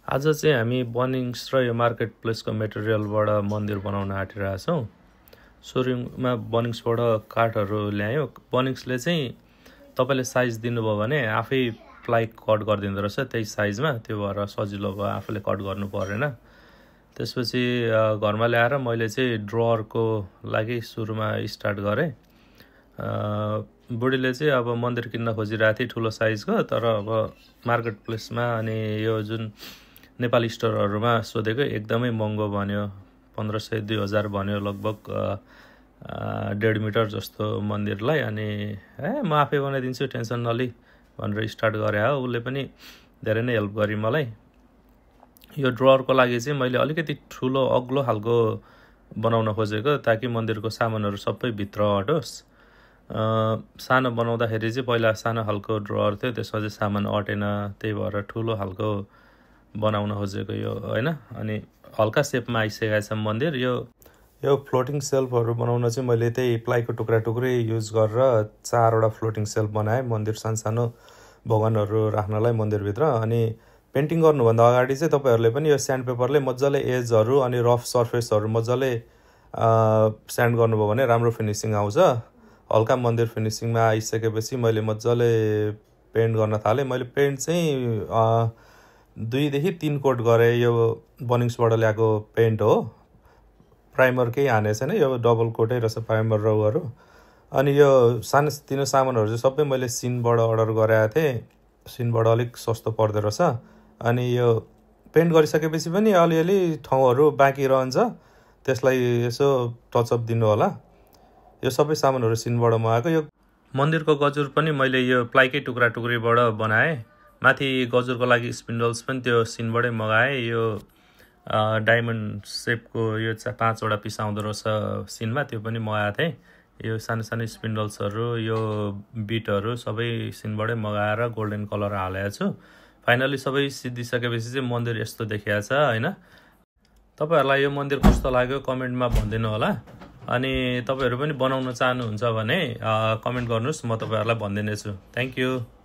आज चाहिँ हामी बनिङ्स र यो मार्केट प्लेसको मेटेरियलबाट मन्दिर बनाउन आँटिरहेका छौँ। सुरुमा बनिङ्सबाट काठहरू ल्यायो। बनिङ्सले चाहिँ तपाईँले साइज दिनुभयो भने आफै प्लाई कट गरिदिँदो रहेछ त्यही साइजमा, त्यो भएर सजिलो भयो, आफूले कट गर्नु परेन। त्यसपछि घरमा ल्याएर मैले चाहिँ ड्रवरको लागि सुरुमा स्टार्ट गरेँ। बुढीले चाहिँ अब मन्दिर किन्न खोजिरहेको थिएँ ठुलो साइजको, तर अब मार्केट प्लेसमा अनि यो जुन नेपाली स्टोरहरूमा सोधेको एकदमै महँगो भन्यो, 1500-2000 भन्यो लगभग 1.5 मिटर जस्तो मन्दिरलाई। अनि म आफै बनाइदिन्छु, टेन्सन नलि भनेर स्टार्ट गरे हो। उसले पनि धेरै नै हेल्प गरी मलाई। यो ड्रवरको लागि चाहिँ मैले अलिकति ठुलो अग्लो खालको बनाउन खोजेको, ताकि मन्दिरको सामानहरू सबै भित्र अटोस्। सानो बनाउँदाखेरि चाहिँ पहिला सानो खालको ड्रवर थियो, त्यसमा चाहिँ सामान अटेन, त्यही भएर ठुलो खालको बनाउन खोजेको यो हैन। अनि हल्का सेपमा आइसकेको छ मन्दिर। यो फ्लोटिङ सेल्फहरू बनाउन चाहिँ मैले त्यही प्लाईको टुक्रा टुक्रै युज गरेर 4वटा फ्लोटिङ सेल्फ बनाएँ मन्दिर सानो भगवानहरू राख्नलाई मन्दिरभित्र। अनि पेन्टिङ गर्नुभन्दा अगाडि चाहिँ तपाईँहरूले पनि यो स्यान्ड पेपरले मजाले एजहरू अनि रफ सर्फेसहरू मजाले स्यान्ड गर्नुभयो भने राम्रो फिनिसिङ आउँछ। हल्का मन्दिर फिनिसिङमा आइसकेपछि मैले मजाले पेन्ट गर्न थालेँ। मैले पेन्ट चाहिँ 2 देखि 3 कोट गरेँ। यो बनिङ्सबाट ल्याएको पेन्ट हो, प्राइमर केही हाने छैन, यो डबल कोटै रहेछ प्राइमर रौहरू। अनि यो सानो सामानहरू चाहिँ सबै मैले सिनबाट अर्डर गरेको थिएँ, सिनबाट अलिक सस्तो पर्दो रहेछ। अनि यो पेन्ट गरिसकेपछि पनि अलिअलि ठाउँहरू बाँकी रहन्छ, त्यसलाई यसो टचअप दिनु होला। यो सबै सामानहरू सिनबाट मगाएको। यो मन्दिरको गजुर पनि मैले यो प्लाईकै टुक्रा टुक्रीबाट बनाएँ। माथि गजुरको लागि स्पिन्डल्स पनि त्यो सिनबाटै मगाएँ। यो डायमन्ड सेपको यो 5वटा पिस आउँदो रहेछ सिनमा, त्यो पनि मगाएको थिएँ। यो सानो स्पिन्डल्सहरू, यो बिटहरू सबै सिनबाटै मगाएर गोल्डन कलर हालेको छु। फाइनली सबै सिद्धिसकेपछि चाहिँ मन्दिर यस्तो देखिएको छ हैन। तपाईँहरूलाई यो मन्दिर कस्तो लाग्यो कमेन्टमा भनिदिनु होला। अनि तपाईँहरू पनि बनाउन चाहनुहुन्छ भने कमेन्ट गर्नुहोस्, म तपाईँहरूलाई भनिदिनेछु। Thank you.